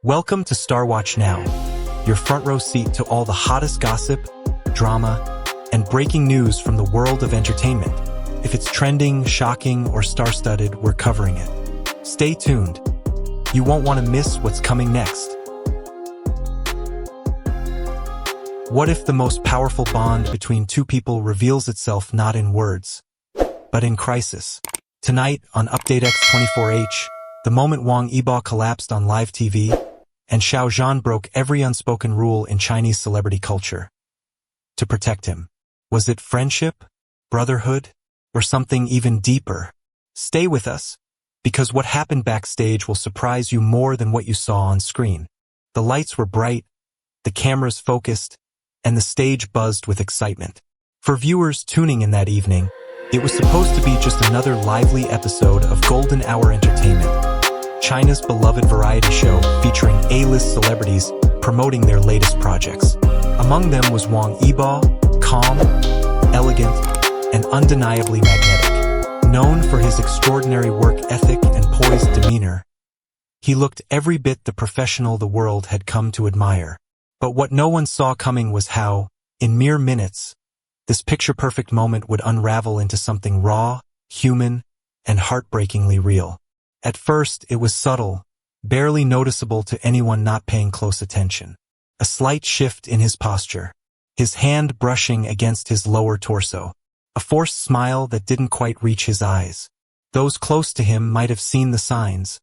Welcome to Star Watch Now, your front row seat to all the hottest gossip, drama, and breaking news from the world of entertainment. If it's trending, shocking, or star-studded, we're covering it. Stay tuned. You won't want to miss what's coming next. What if the most powerful bond between two people reveals itself not in words, but in crisis? Tonight on Update X24H, the moment Wang Yibo collapsed on live TV, and Xiao Zhan broke every unspoken rule in Chinese celebrity culture. To protect him. Was it friendship, brotherhood, or something even deeper? Stay with us, because what happened backstage will surprise you more than what you saw on screen. The lights were bright, the cameras focused, and the stage buzzed with excitement. For viewers tuning in that evening, it was supposed to be just another lively episode of Golden Hour Entertainment, China's beloved variety show featuring A-list celebrities promoting their latest projects. Among them was Wang Yibo, calm, elegant, and undeniably magnetic. Known for his extraordinary work ethic and poised demeanor, he looked every bit the professional the world had come to admire. But what no one saw coming was how, in mere minutes, this picture-perfect moment would unravel into something raw, human, and heartbreakingly real. At first, it was subtle, barely noticeable to anyone not paying close attention. A slight shift in his posture, his hand brushing against his lower torso, a forced smile that didn't quite reach his eyes. Those close to him might have seen the signs,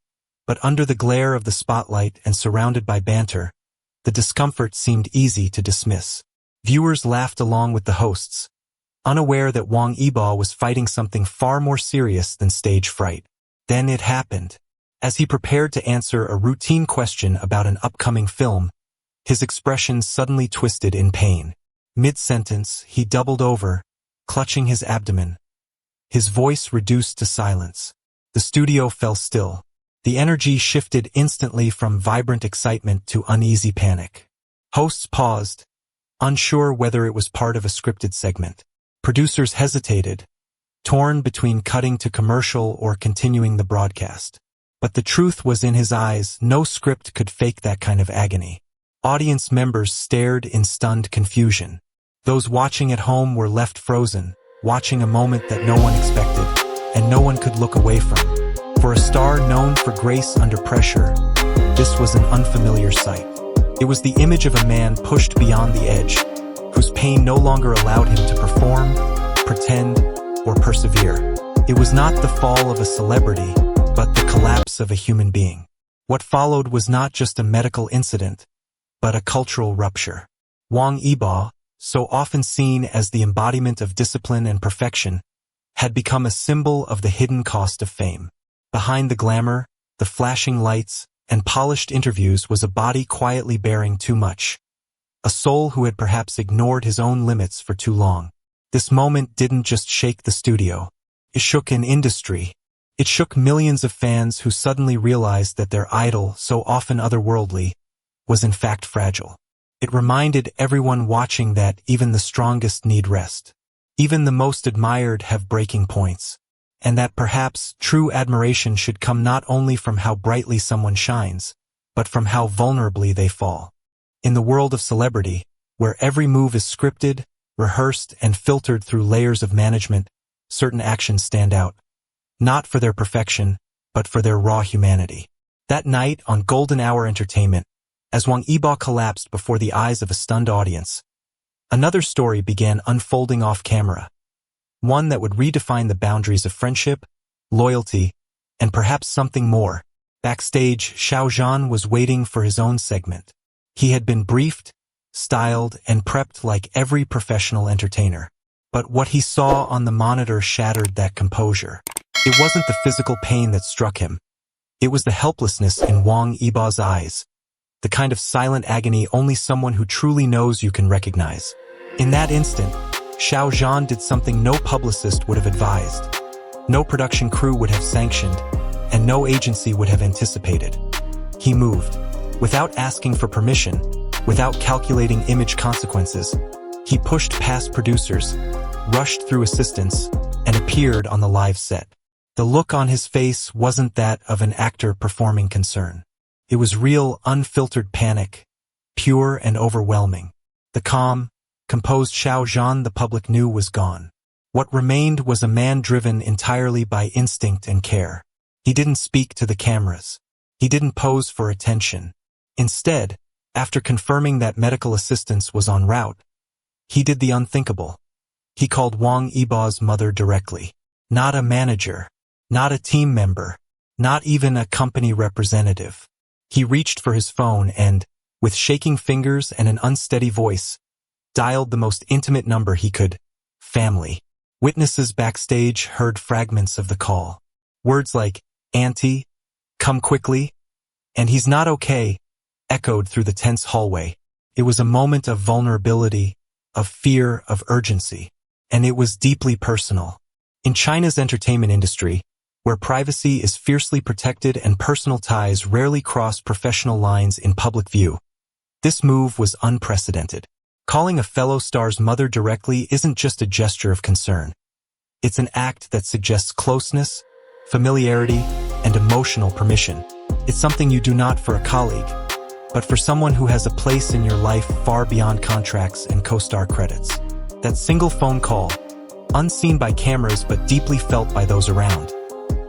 but under the glare of the spotlight and surrounded by banter, the discomfort seemed easy to dismiss. Viewers laughed along with the hosts, unaware that Wang Yibo was fighting something far more serious than stage fright. Then it happened. As he prepared to answer a routine question about an upcoming film, his expression suddenly twisted in pain. Mid-sentence, he doubled over, clutching his abdomen. His voice reduced to silence. The studio fell still. The energy shifted instantly from vibrant excitement to uneasy panic. Hosts paused, unsure whether it was part of a scripted segment. Producers hesitated, torn between cutting to commercial or continuing the broadcast. But the truth was in his eyes. No script could fake that kind of agony. Audience members stared in stunned confusion. Those watching at home were left frozen, watching a moment that no one expected, and no one could look away from. For a star known for grace under pressure, this was an unfamiliar sight. It was the image of a man pushed beyond the edge, whose pain no longer allowed him to perform, pretend, or persevere. It was not the fall of a celebrity, but the collapse of a human being. What followed was not just a medical incident, but a cultural rupture. Wang Yibo, so often seen as the embodiment of discipline and perfection, had become a symbol of the hidden cost of fame. Behind the glamour, the flashing lights, and polished interviews was a body quietly bearing too much. A soul who had perhaps ignored his own limits for too long. This moment didn't just shake the studio. It shook an industry. It shook millions of fans who suddenly realized that their idol, so often otherworldly, was in fact fragile. It reminded everyone watching that even the strongest need rest. Even the most admired have breaking points. And that perhaps true admiration should come not only from how brightly someone shines, but from how vulnerably they fall. In the world of celebrity, where every move is scripted, rehearsed, and filtered through layers of management, certain actions stand out. Not for their perfection, but for their raw humanity. That night on Golden Hour Entertainment, as Wang Yibo collapsed before the eyes of a stunned audience, another story began unfolding off camera. One that would redefine the boundaries of friendship, loyalty, and perhaps something more. Backstage, Xiao Zhan was waiting for his own segment. He had been briefed, styled, and prepped like every professional entertainer. But what he saw on the monitor shattered that composure. It wasn't the physical pain that struck him. It was the helplessness in Wang Yibo's eyes, the kind of silent agony only someone who truly knows you can recognize. In that instant, Xiao Zhan did something no publicist would have advised, no production crew would have sanctioned, and no agency would have anticipated. He moved. Without asking for permission, without calculating image consequences, he pushed past producers, rushed through assistants, and appeared on the live set. The look on his face wasn't that of an actor performing concern. It was real, unfiltered panic, pure and overwhelming. The calm, composed Xiao Zhan the public knew was gone. What remained was a man driven entirely by instinct and care. He didn't speak to the cameras. He didn't pose for attention. Instead, after confirming that medical assistance was en route, he did the unthinkable. He called Wang Yibo's mother directly. Not a manager, not a team member, not even a company representative. He reached for his phone and, with shaking fingers and an unsteady voice, dialed the most intimate number he could. Family. Witnesses backstage heard fragments of the call. Words like, "Auntie, come quickly," and "he's not okay," echoed through the tense hallway. It was a moment of vulnerability, of fear, of urgency. And it was deeply personal. In China's entertainment industry, where privacy is fiercely protected and personal ties rarely cross professional lines in public view, this move was unprecedented. Calling a fellow star's mother directly isn't just a gesture of concern. It's an act that suggests closeness, familiarity, and emotional permission. It's something you do not for a colleague, but for someone who has a place in your life far beyond contracts and co-star credits. That single phone call, unseen by cameras but deeply felt by those around,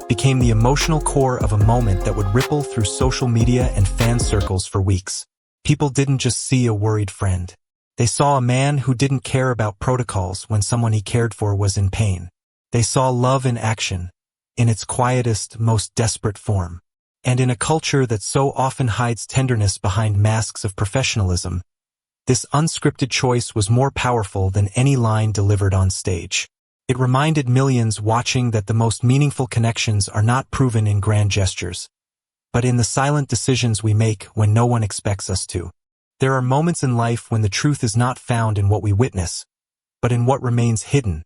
became the emotional core of a moment that would ripple through social media and fan circles for weeks. People didn't just see a worried friend. They saw a man who didn't care about protocols when someone he cared for was in pain. They saw love in action, in its quietest, most desperate form. And in a culture that so often hides tenderness behind masks of professionalism, this unscripted choice was more powerful than any line delivered on stage. It reminded millions watching that the most meaningful connections are not proven in grand gestures, but in the silent decisions we make when no one expects us to. There are moments in life when the truth is not found in what we witness, but in what remains hidden,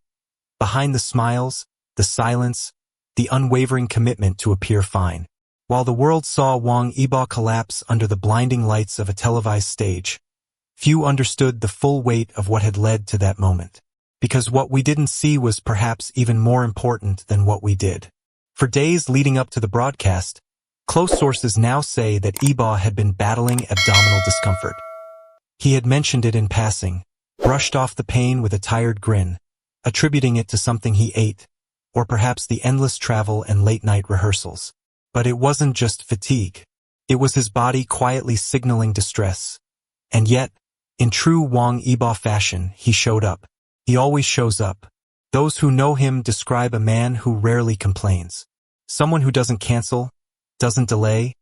behind the smiles, the silence, the unwavering commitment to appear fine. While the world saw Wang Yibo collapse under the blinding lights of a televised stage, few understood the full weight of what had led to that moment. Because what we didn't see was perhaps even more important than what we did. For days leading up to the broadcast, close sources now say that Yibo had been battling abdominal discomfort. He had mentioned it in passing, brushed off the pain with a tired grin, attributing it to something he ate, or perhaps the endless travel and late-night rehearsals. But it wasn't just fatigue. It was his body quietly signaling distress. And yet, in true Wang Yibo fashion, he showed up. He always shows up. Those who know him describe a man who rarely complains. Someone who doesn't cancel, doesn't delay,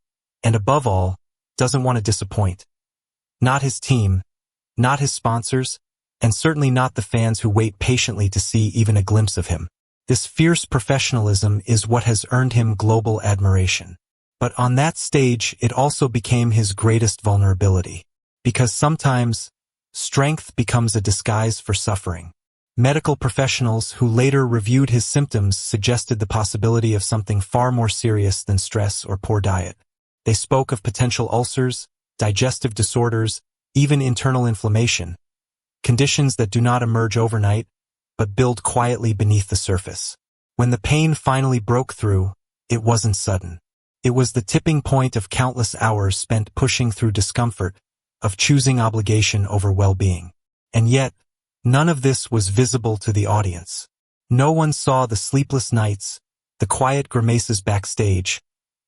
and above all, doesn't want to disappoint. Not his team, not his sponsors, and certainly not the fans who wait patiently to see even a glimpse of him. This fierce professionalism is what has earned him global admiration. But on that stage, it also became his greatest vulnerability. Because sometimes, strength becomes a disguise for suffering. Medical professionals who later reviewed his symptoms suggested the possibility of something far more serious than stress or poor diet. They spoke of potential ulcers, digestive disorders, even internal inflammation, conditions that do not emerge overnight, but build quietly beneath the surface. When the pain finally broke through, it wasn't sudden. It was the tipping point of countless hours spent pushing through discomfort, of choosing obligation over well-being. And yet, none of this was visible to the audience. No one saw the sleepless nights, the quiet grimaces backstage,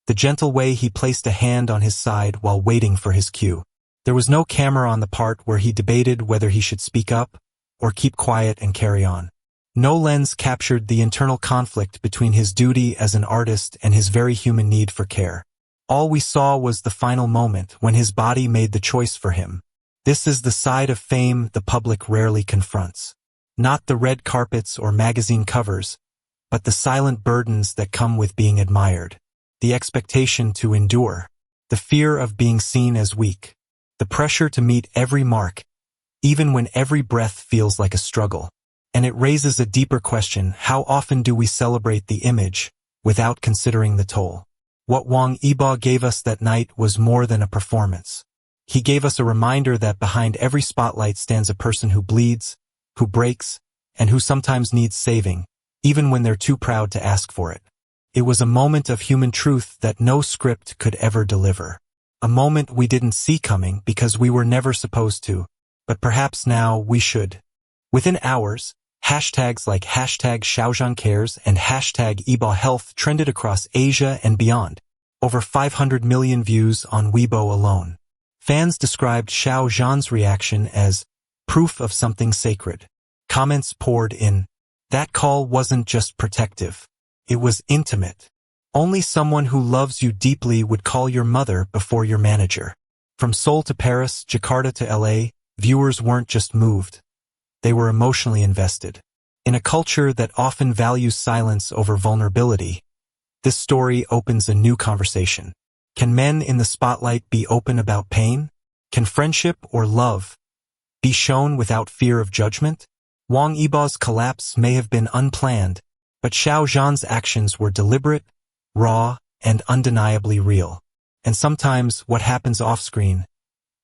the gentle way he placed a hand on his side while waiting for his cue. There was no camera on the part where he debated whether he should speak up or keep quiet and carry on. No lens captured the internal conflict between his duty as an artist and his very human need for care. All we saw was the final moment when his body made the choice for him. This is the side of fame the public rarely confronts. Not the red carpets or magazine covers, but the silent burdens that come with being admired. The expectation to endure. The fear of being seen as weak. The pressure to meet every mark, even when every breath feels like a struggle. And it raises a deeper question: how often do we celebrate the image without considering the toll? What Wang Yibo gave us that night was more than a performance. He gave us a reminder that behind every spotlight stands a person who bleeds, who breaks, and who sometimes needs saving, even when they're too proud to ask for it. It was a moment of human truth that no script could ever deliver. A moment we didn't see coming because we were never supposed to, but perhaps now we should. Within hours, hashtags like hashtag Xiao Zhan cares and hashtag Yibo health trended across Asia and beyond. Over 500 million views on Weibo alone. Fans described Xiao Zhan's reaction as proof of something sacred. Comments poured in. That call wasn't just protective. It was intimate. Only someone who loves you deeply would call your mother before your manager. From Seoul to Paris, Jakarta to LA, viewers weren't just moved. They were emotionally invested. In a culture that often values silence over vulnerability, this story opens a new conversation. Can men in the spotlight be open about pain? Can friendship or love be shown without fear of judgment? Wang Yibo's collapse may have been unplanned, but Xiao Zhan's actions were deliberate, raw, and undeniably real. And sometimes what happens off-screen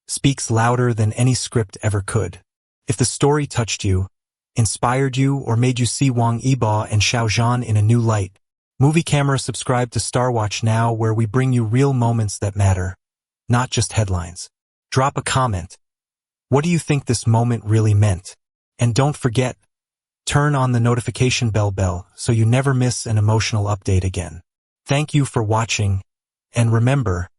speaks louder than any script ever could. If the story touched you, inspired you, or made you see Wang Yibo and Xiao Zhan in a new light, Movie Camera subscribe to Star Watch now, where we bring you real moments that matter, not just headlines. Drop a comment. What do you think this moment really meant? And don't forget, turn on the notification bell so you never miss an emotional update again. Thank you for watching, and remember,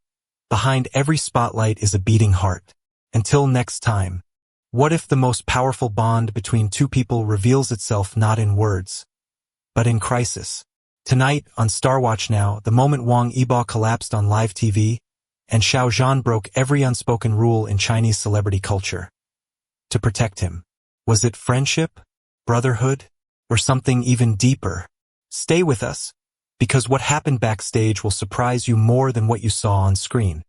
behind every spotlight is a beating heart. Until next time, what if the most powerful bond between two people reveals itself not in words, but in crisis? Tonight, on Star Watch Now, the moment Wang Yibo collapsed on live TV, and Xiao Zhan broke every unspoken rule in Chinese celebrity culture. To protect him. Was it friendship, brotherhood, or something even deeper? Stay with us, because what happened backstage will surprise you more than what you saw on screen.